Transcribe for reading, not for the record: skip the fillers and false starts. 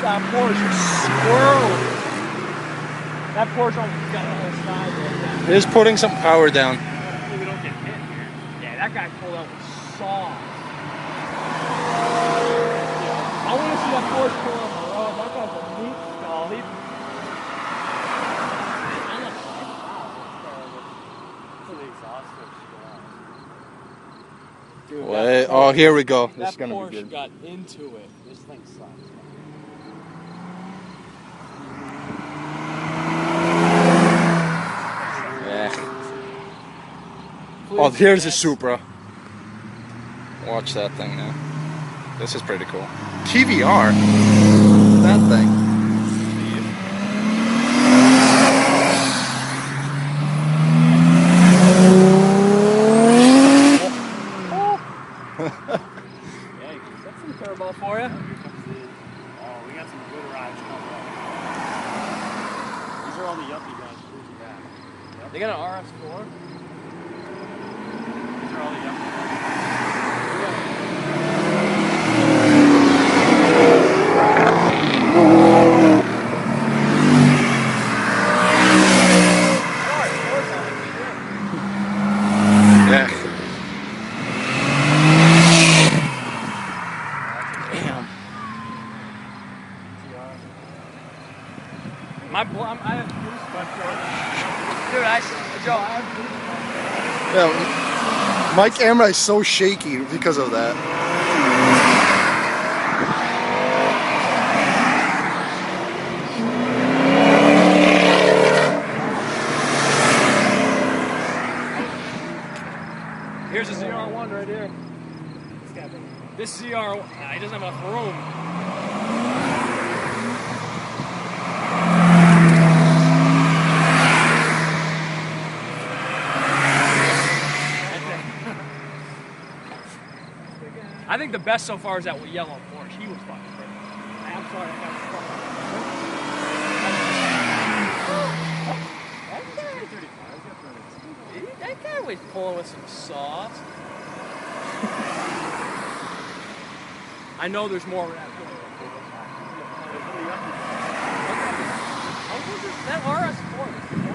that Porsche squirrel. That Porsche almost got on the side like that. It is putting some power down. Hopefully we don't get hit here. Yeah, that guy pulled out with sauce. I want to see that Porsche pull on the road. That guy's a neat skull. Dude, Wait, oh, here we go. This that is gonna Porsche be good. got into it. This thing sucks. Oh, here's a Supra. Watch that thing now. This is pretty cool. TVR. That thing. Yeah, that's some curveball for you. Oh, we got some good rides coming up. These are all the yuppie guys cruising back. Yep. They got an RS4. These are all the yuppie guys. Yeah. Damn. I have goosebumps. Dude, Joe, I have goosebumps. Yeah. My camera is so shaky because of that. Here's a ZR1 right here. This ZR, he doesn't have enough room. I think the best so far is that yellow Porsche. He was fucking great. I'm sorry, I got that guy was pulling with some sauce. I know there's more where that that RS4.